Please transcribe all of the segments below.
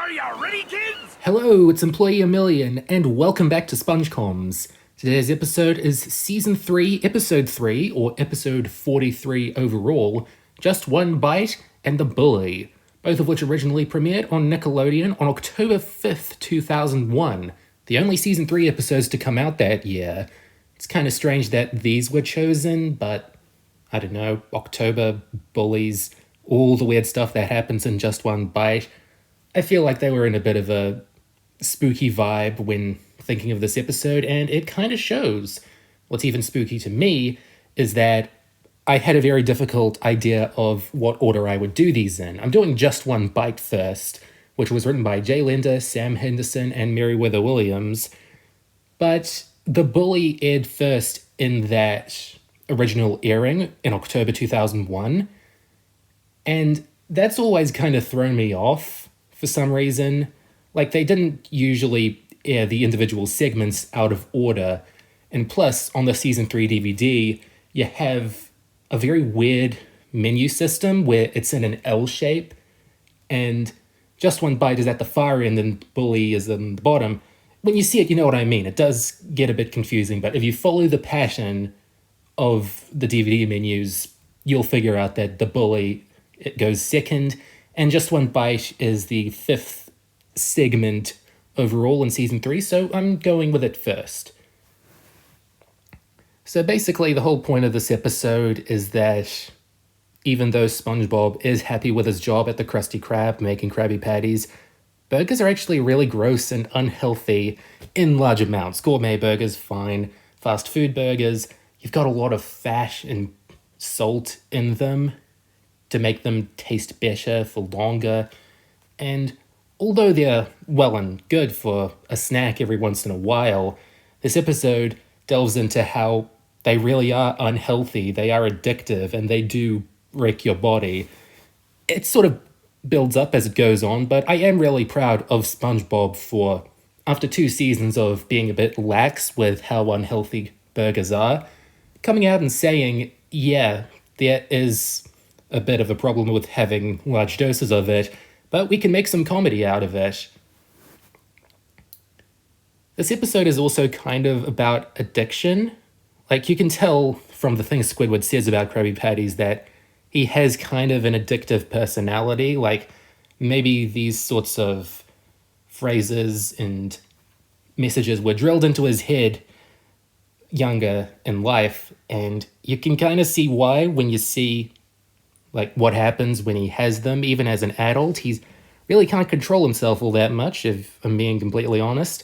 Are you ready, kids? Hello, it's Employee a Million, and welcome back to SpongeComs. Today's episode is Season 3, Episode 3, or Episode 43 overall, Just One Bite and The Bully, both of which originally premiered on Nickelodeon on October 5th, 2001, the only Season 3 episodes to come out that year. It's kind of strange that these were chosen, but I don't know, October, bullies, all the weird stuff that happens in Just One Bite. I feel like they were in a bit of a spooky vibe when thinking of this episode, and it kind of shows. What's even spooky to me is that I had a very difficult idea of what order I would do these in. I'm doing Just One Bite first, which was written by Jay Linder, Sam Henderson, and Meriwether Williams. But The Bully aired first in that original airing in October 2001, and that's always kind of thrown me off for some reason. Like, they didn't usually air the individual segments out of order. And plus, on the Season 3 DVD, you have a very weird menu system where it's in an L shape, and Just One Bite is at the far end and Bully is in the bottom. When you see it, you know what I mean. It does get a bit confusing, but if you follow the pattern of the DVD menus, you'll figure out that the Bully, it goes second, and Just One Bite is the fifth segment overall in Season 3, so I'm going with it first. So basically, the whole point of this episode is that even though SpongeBob is happy with his job at the Krusty Krab making Krabby Patties, burgers are actually really gross and unhealthy in large amounts. Gourmet burgers, fine. Fast food burgers, you've got a lot of fat and salt in them to make them taste better for longer. And although they're well and good for a snack every once in a while, this episode delves into how they really are unhealthy, they are addictive, and they do wreck your body. It sort of builds up as it goes on, but I am really proud of SpongeBob for, after 2 seasons of being a bit lax with how unhealthy burgers are, coming out and saying, yeah, there is a bit of a problem with having large doses of it, but we can make some comedy out of it. This episode is also kind of about addiction. Like, you can tell from the things Squidward says about Krabby Patties that he has kind of an addictive personality. Like, maybe these sorts of phrases and messages were drilled into his head younger in life, and you can kind of see why when you see like what happens when he has them. Even as an adult, he's really can't control himself all that much, if I'm being completely honest.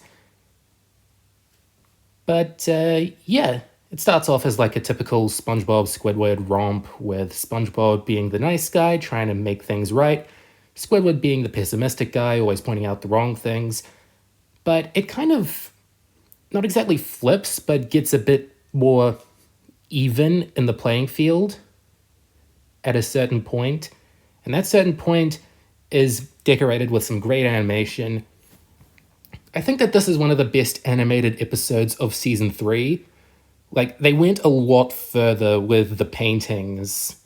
But yeah, it starts off as like a typical SpongeBob Squidward romp, with SpongeBob being the nice guy trying to make things right, Squidward being the pessimistic guy always pointing out the wrong things. But it kind of not exactly flips, but gets a bit more even in the playing field at a certain point, and that certain point is decorated with some great animation. I think that this is one of the best animated episodes of Season 3. Like, they went a lot further with the paintings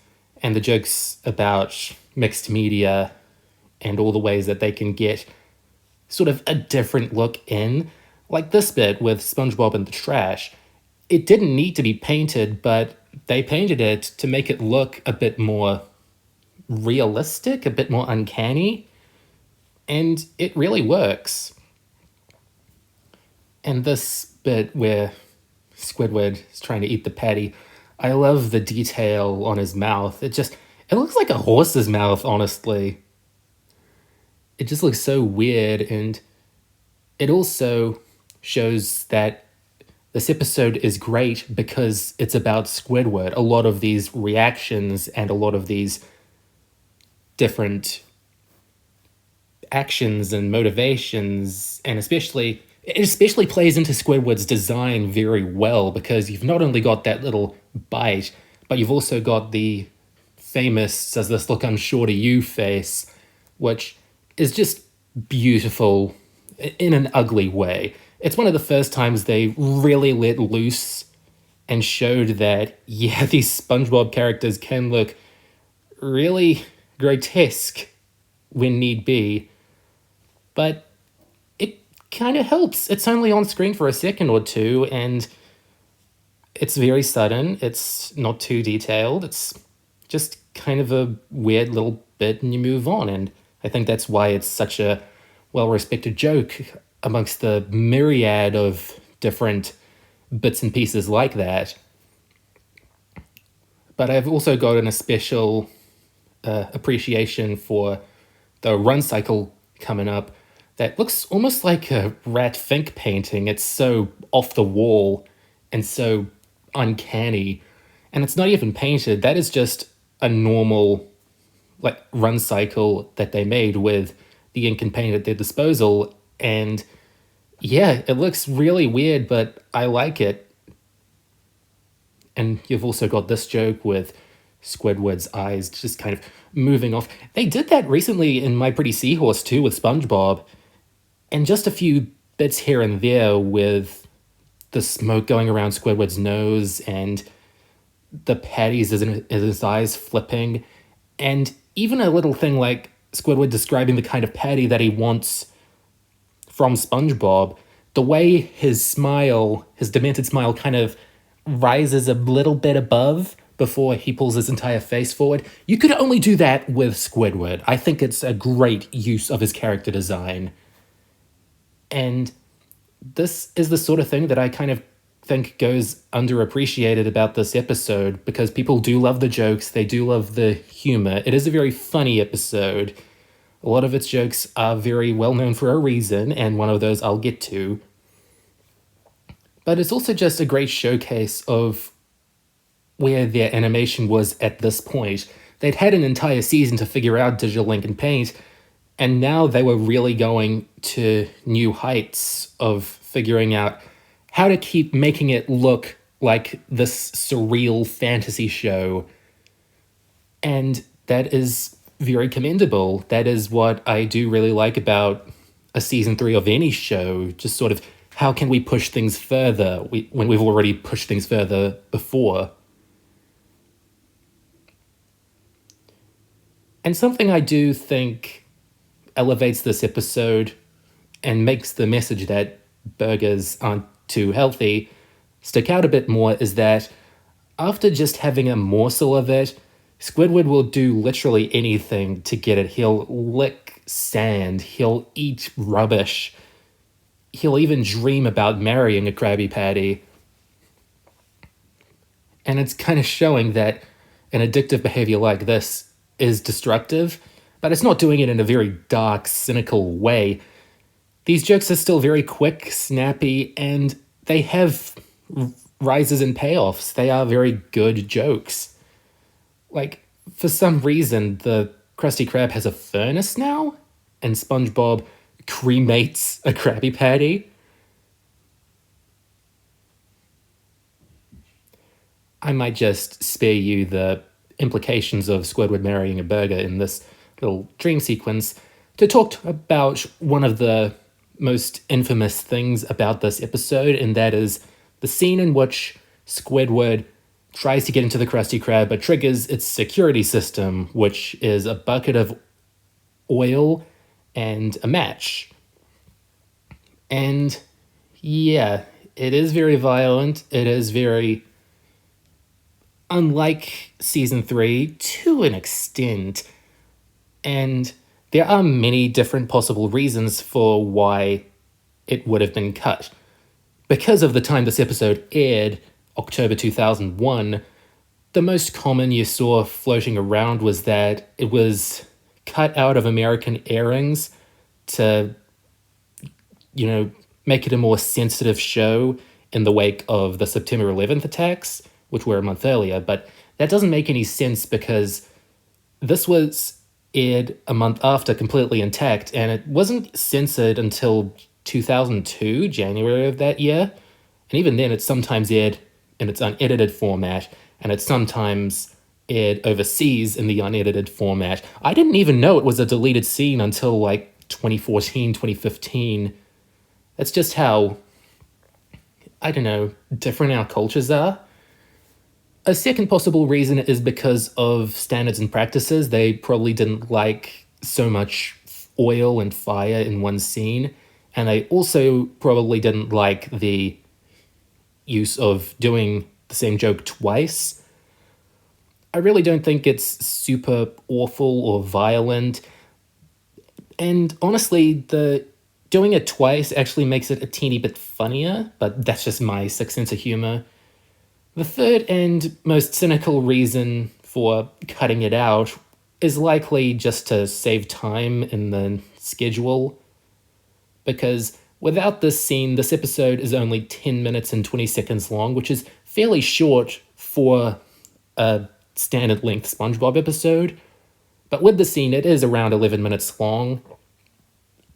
and the jokes about mixed media and all the ways that they can get sort of a different look in. Like this bit with SpongeBob in the trash. It didn't need to be painted, but they painted it to make it look a bit more realistic, a bit more uncanny, and it really works. And this bit where Squidward is trying to eat the patty, I love the detail on his mouth. It looks like a horse's mouth, honestly. It just looks so weird, and it also shows that this episode is great because it's about Squidward. A lot of these reactions and a lot of these different actions and motivations, and it especially plays into Squidward's design very well, because you've not only got that little bite, but you've also got the famous "does this look unsure to you" face, which is just beautiful in an ugly way. It's one of the first times they really let loose and showed that, yeah, these SpongeBob characters can look really grotesque when need be. but it kind of helps. It's only on screen for a second or two, and it's very sudden. It's not too detailed. It's just kind of a weird little bit, and you move on. And I think that's why it's such a well-respected joke amongst the myriad of different bits and pieces like that. But I've also gotten a special appreciation for the run cycle coming up that looks almost like a Rat Fink painting. It's so off the wall and so uncanny. And it's not even painted. That is just a normal like run cycle that they made with the ink and paint at their disposal. And yeah, it looks really weird, but I like it. And you've also got this joke with Squidward's eyes just kind of moving off. They did that recently in My Pretty Seahorse too with SpongeBob. And just a few bits here and there with the smoke going around Squidward's nose and the patties in his eyes flipping. And even a little thing like Squidward describing the kind of patty that he wants from SpongeBob. The way his smile, his demented smile, kind of rises a little bit above before he pulls his entire face forward. You could only do that with Squidward. I think it's a great use of his character design. And this is the sort of thing that I kind of think goes underappreciated about this episode, because people do love the jokes, they do love the humor. It is a very funny episode. A lot of its jokes are very well known for a reason, and one of those I'll get to. But it's also just a great showcase of where their animation was at this point. They'd had an entire season to figure out digital ink and paint, and now they were really going to new heights of figuring out how to keep making it look like this surreal fantasy show. And that is very commendable. That is what I do really like about a season 3 of any show. Just sort of, how can we push things further when we've already pushed things further before? And something I do think elevates this episode and makes the message that burgers aren't too healthy stick out a bit more is that after just having a morsel of it, Squidward will do literally anything to get it. He'll lick sand, he'll eat rubbish, he'll even dream about marrying a Krabby Patty. And it's kind of showing that an addictive behavior like this is destructive, but it's not doing it in a very dark, cynical way. These jokes are still very quick, snappy, and they have rises and payoffs. They are very good jokes. Like, for some reason, the Krusty Krab has a furnace now, and SpongeBob cremates a Krabby Patty. I might just spare you the implications of Squidward marrying a burger in this little dream sequence to talk about one of the most infamous things about this episode, and that is the scene in which Squidward tries to get into the Krusty Krab but triggers its security system, which is a bucket of oil and a match. And yeah, it is very violent. It is very unlike season 3 to an extent. And there are many different possible reasons for why it would have been cut. Because of the time this episode aired, October 2001, the most common you saw floating around was that it was cut out of American airings to, make it a more sensitive show in the wake of the September 11th attacks, which were a month earlier. But that doesn't make any sense because this was aired a month after completely intact, and it wasn't censored until 2002, January of that year. And even then, it's sometimes aired in its unedited format, and it's sometimes aired overseas in the unedited format. I didn't even know it was a deleted scene until like 2014, 2015. That's just how, different our cultures are. A second possible reason is because of standards and practices. They probably didn't like so much oil and fire in one scene. And I also probably didn't like the use of doing the same joke twice. I really don't think it's super awful or violent. And honestly, the doing it twice actually makes it a teeny bit funnier, but that's just my sick sense of humor. The third and most cynical reason for cutting it out is likely just to save time in the schedule, because without this scene, this episode is only 10 minutes and 20 seconds long, which is fairly short for a standard length SpongeBob episode. But with the scene, it is around 11 minutes long.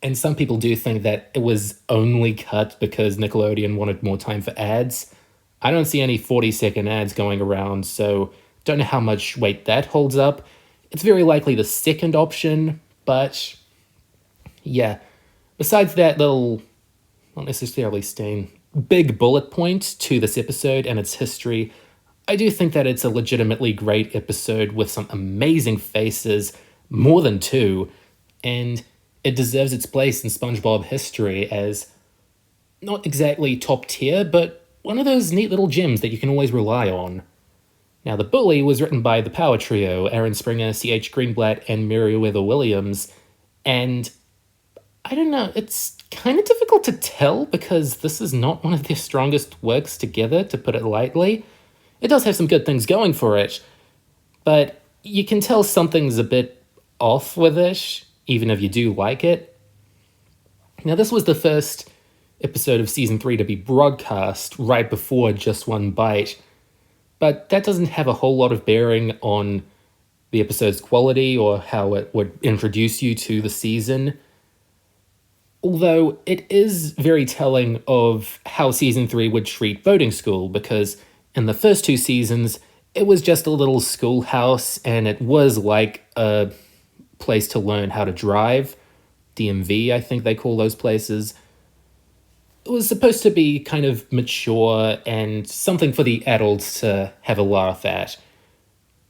And some people do think that it was only cut because Nickelodeon wanted more time for ads. I don't see any 40-second ads going around, so don't know how much weight that holds up. It's very likely the second option, but yeah. Besides that little, not necessarily stain, big bullet point to this episode and its history, I do think that it's a legitimately great episode with some amazing faces, more than two, and it deserves its place in SpongeBob history as not exactly top tier, but one of those neat little gems that you can always rely on. Now, The Bully was written by the Power Trio, Aaron Springer, C.H. Greenblatt, and Meriwether Williams, and I don't know, it's kind of difficult to tell because this is not one of their strongest works together, to put it lightly. It does have some good things going for it, but you can tell something's a bit off with it, even if you do like it. Now, this was the first episode of Season 3 to be broadcast right before Just One Bite, but that doesn't have a whole lot of bearing on the episode's quality or how it would introduce you to the season. Although it is very telling of how Season 3 would treat boating school, because in the first two seasons, it was just a little schoolhouse, and it was like a place to learn how to drive. DMV, I think they call those places. It was supposed to be kind of mature and something for the adults to have a laugh at.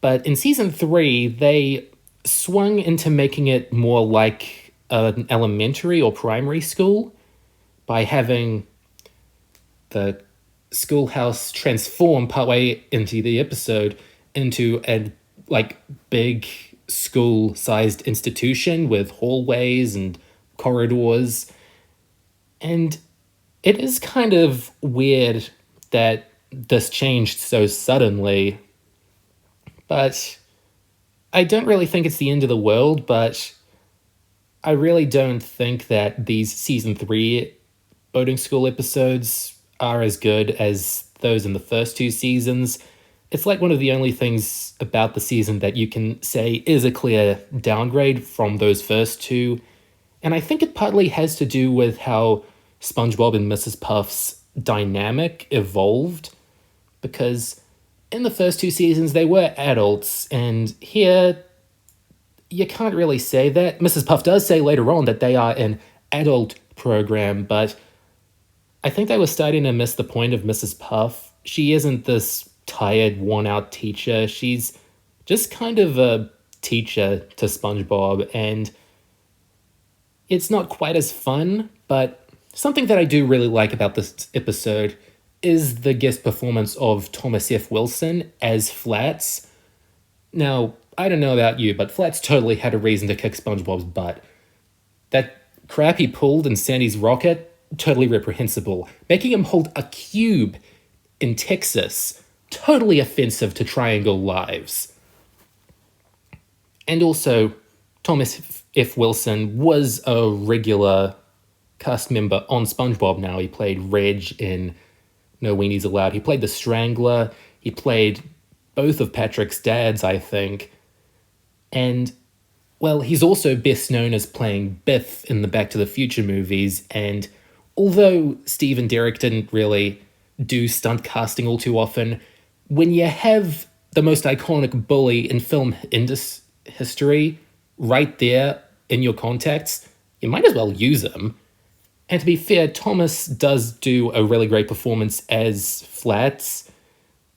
But in Season 3, they swung into making it more like an elementary or primary school by having the schoolhouse transform partway into the episode into a big school-sized institution with hallways and corridors. And it is kind of weird that this changed so suddenly, but I don't really think it's the end of the world, but I really don't think that these Season 3 boating school episodes are as good as those in the first two seasons. It's like one of the only things about the season that you can say is a clear downgrade from those first two, and I think it partly has to do with how SpongeBob and Mrs. Puff's dynamic evolved, because in the first two seasons they were adults, and here you can't really say that. Mrs. Puff does say later on that they are an adult program, but I think they were starting to miss the point of Mrs. Puff. She isn't this tired, worn-out teacher. She's just kind of a teacher to SpongeBob, and it's not quite as fun, but something that I do really like about this episode is the guest performance of Thomas F. Wilson as Flats. Now, I don't know about you, but Flats totally had a reason to kick SpongeBob's butt. That crap he pulled in Sandy's rocket, totally reprehensible. Making him hold a cube in Texas, totally offensive to Triangle lives. And also, Thomas F. Wilson was a regular cast member on SpongeBob now. He played Reg in No Weenies Allowed. He played the Strangler. He played both of Patrick's dads, I think. And, well, he's also best known as playing Biff in the Back to the Future movies, and although Steve and Derek didn't really do stunt casting all too often, when you have the most iconic bully in film history right there in your contacts, you might as well use him. And to be fair, Thomas does do a really great performance as Flats.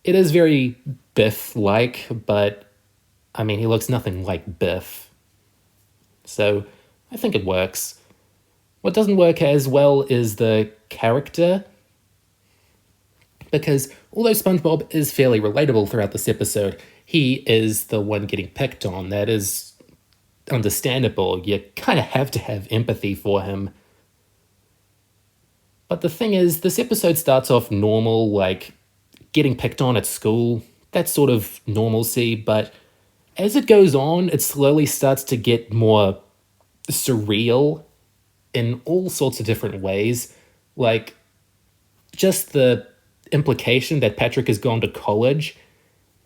It is very Biff-like, but, I mean, he looks nothing like Biff. So, I think it works. What doesn't work as well is the character, because although SpongeBob is fairly relatable throughout this episode, he is the one getting picked on. That is understandable. You kind of have to have empathy for him. But the thing is, this episode starts off normal, like getting picked on at school, that sort of normalcy, but as it goes on, it slowly starts to get more surreal in all sorts of different ways. Like, just the implication that Patrick has gone to college,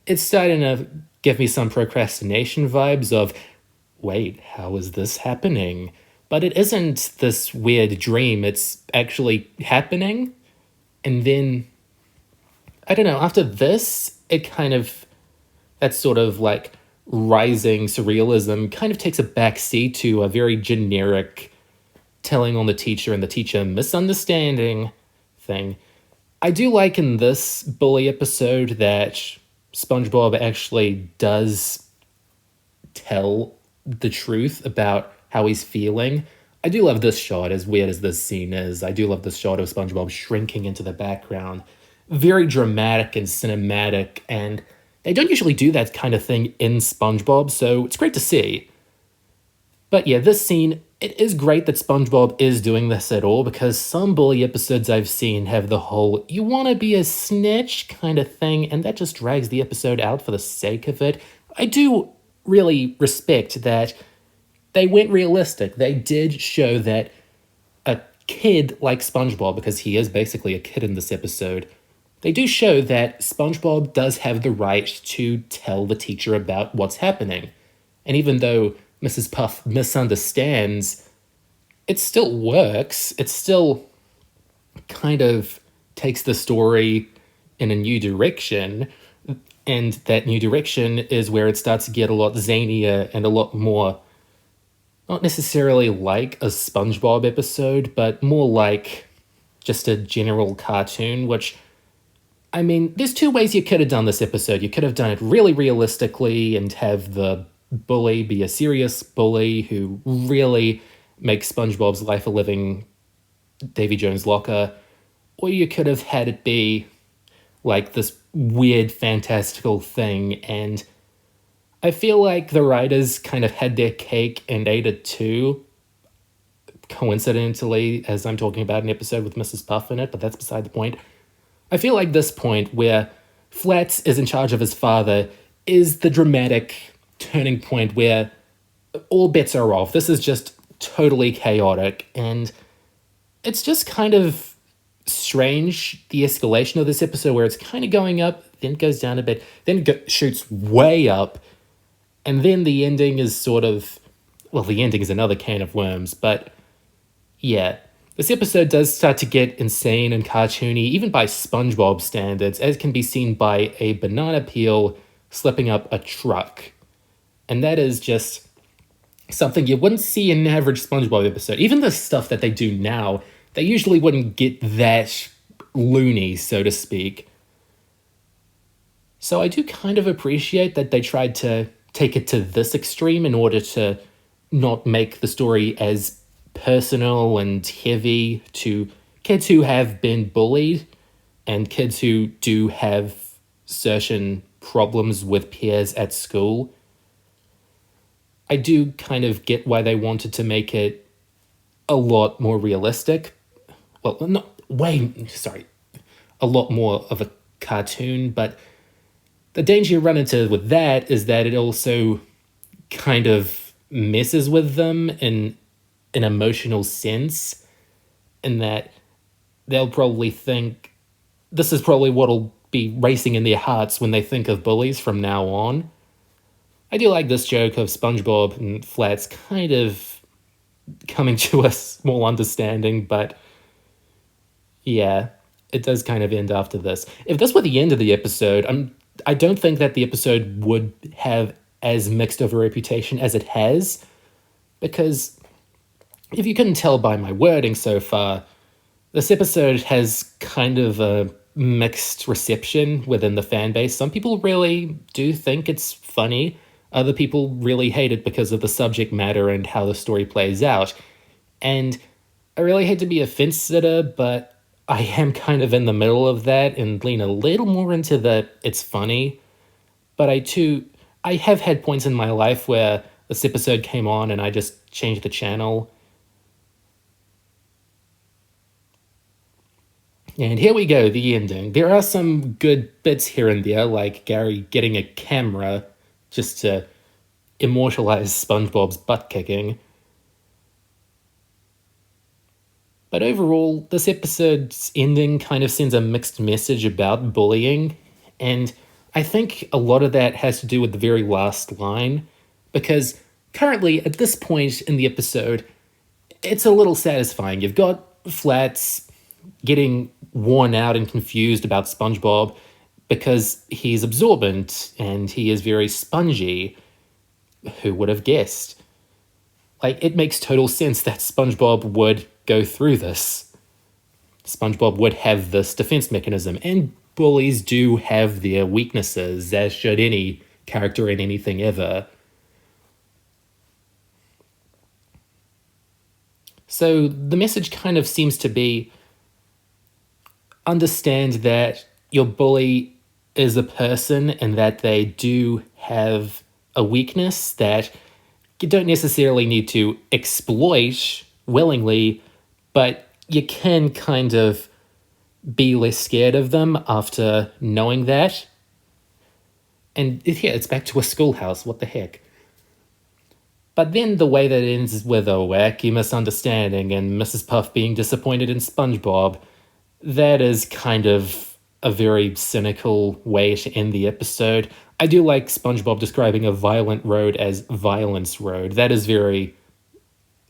it's starting to give me some procrastination vibes of, wait, how is this happening? But it isn't this weird dream, it's actually happening. And then, I don't know, after this, it kind of, that sort of like rising surrealism kind of takes a backseat to a very generic telling on the teacher and the teacher misunderstanding thing. I do like in this bully episode that SpongeBob actually does tell the truth about how he's feeling. I do love this shot, as weird as this scene is. I do love this shot of SpongeBob shrinking into the background. Very dramatic and cinematic, and they don't usually do that kind of thing in SpongeBob, so it's great to see. But yeah, this scene, it is great that SpongeBob is doing this at all, because some bully episodes I've seen have the whole you want to be a snitch kind of thing, and that just drags the episode out for the sake of it. I do really respect that they went realistic. They did show that a kid like SpongeBob, because he is basically a kid in this episode, they do show that SpongeBob does have the right to tell the teacher about what's happening. And even though Mrs. Puff misunderstands, it still works. It still kind of takes the story in a new direction. And that new direction is where it starts to get a lot zanier and a lot more, not necessarily like a SpongeBob episode, but more like just a general cartoon, which, I mean, there's two ways you could have done this episode. You could have done it really realistically and have the bully be a serious bully who really makes SpongeBob's life a living Davy Jones' locker, or you could have had it be like this weird fantastical thing, and I feel like the writers kind of had their cake and ate it too, coincidentally, as I'm talking about an episode with Mrs. Puff in it, but that's beside the point. I feel like this point where Flats is in charge of his father is the dramatic turning point where all bets are off. This is just totally chaotic, and it's just kind of strange, the escalation of this episode, where it's kind of going up, then it goes down a bit, then it shoots way up, and then the ending is sort of, well, the ending is another can of worms, but yeah, this episode does start to get insane and cartoony, even by SpongeBob standards, as can be seen by a banana peel slipping up a truck. And that is just something you wouldn't see in an average SpongeBob episode. Even the stuff that they do now, they usually wouldn't get that loony, so to speak. So I do kind of appreciate that they tried to take it to this extreme in order to not make the story as personal and heavy to kids who have been bullied and kids who do have certain problems with peers at school. I do kind of get why they wanted to make it a lot more realistic. Well, a lot more of a cartoon, but the danger you run into with that is that it also kind of messes with them in an emotional sense, in that they'll probably think this is probably what'll be racing in their hearts when they think of bullies from now on. I do like this joke of SpongeBob and Flats kind of coming to a small understanding, but yeah, it does kind of end after this. If this were the end of the episode, I don't think that the episode would have as mixed of a reputation as it has, because if you couldn't tell by my wording so far, this episode has kind of a mixed reception within the fan base. Some people really do think it's funny. Other people really hate it because of the subject matter and how the story plays out. And I really hate to be a fence sitter, but I am kind of in the middle of that and lean a little more into the it's funny. But I have had points in my life where this episode came on and I just changed the channel. And here we go, the ending. There are some good bits here and there, like Gary getting a camera just to immortalize SpongeBob's butt kicking. But overall, this episode's ending kind of sends a mixed message about bullying, and I think a lot of that has to do with the very last line, because currently, at this point in the episode, it's a little satisfying. You've got Flats getting worn out and confused about SpongeBob because he's absorbent and he is very spongy. Who would have guessed? Like, it makes total sense that SpongeBob would go through this. SpongeBob would have this defense mechanism, and bullies do have their weaknesses, as should any character in anything ever. So the message kind of seems to be understand that your bully is a person and that they do have a weakness that you don't necessarily need to exploit willingly, but you can kind of be less scared of them after knowing that. And yeah, it's back to a schoolhouse, what the heck. But then the way that it ends with a wacky misunderstanding and Mrs. Puff being disappointed in SpongeBob, that is kind of a very cynical way to end the episode. I do like SpongeBob describing a violent road as Violence Road. That is very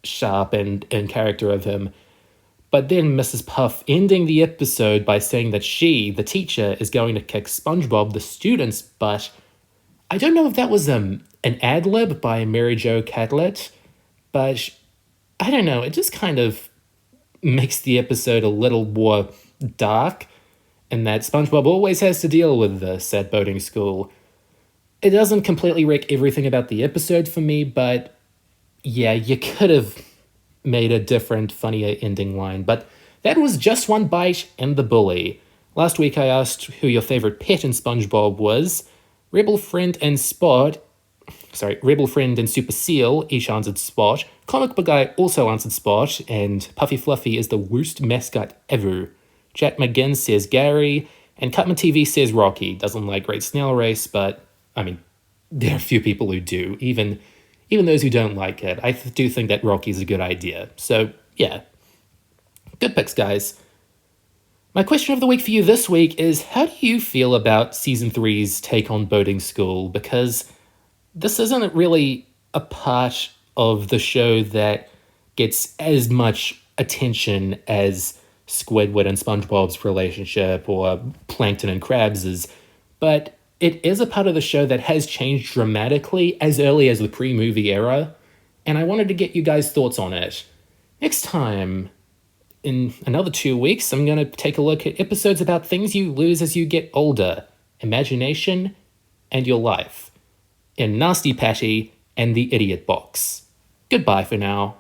sharp and in character of him. But then Mrs. Puff ending the episode by saying that she, the teacher, is going to kick SpongeBob, the student's butt. I don't know if that was an ad-lib by Mary Jo Catlett, but I don't know, it just kind of makes the episode a little more dark, and that SpongeBob always has to deal with this at boating school. It doesn't completely wreck everything about the episode for me, but yeah, you could have made a different, funnier ending line. But that was Just One Bite and the Bully. Last week I asked who your favorite pet in SpongeBob was. Rebel Friend and Super Seal each answered Spot. Comic Book Guy also answered Spot, and Puffy Fluffy is the worst mascot ever. Jack McGinn says Gary, and Cutman TV says Rocky. Doesn't like Great Snail Race, but, I mean, there are a few people who do, even those who don't like it. I do think that Rocky's a good idea. So, yeah. Good picks, guys. My question of the week for you this week is, how do you feel about Season 3's take on boating school? Because this isn't really a part of the show that gets as much attention as Squidward and SpongeBob's relationship or Plankton and Krabs's, but it is a part of the show that has changed dramatically as early as the pre-movie era, and I wanted to get you guys' thoughts on it. Next time, in another 2 weeks, I'm going to take a look at episodes about things you lose as you get older, imagination, and your life, in Nasty Patty and the Idiot Box. Goodbye for now.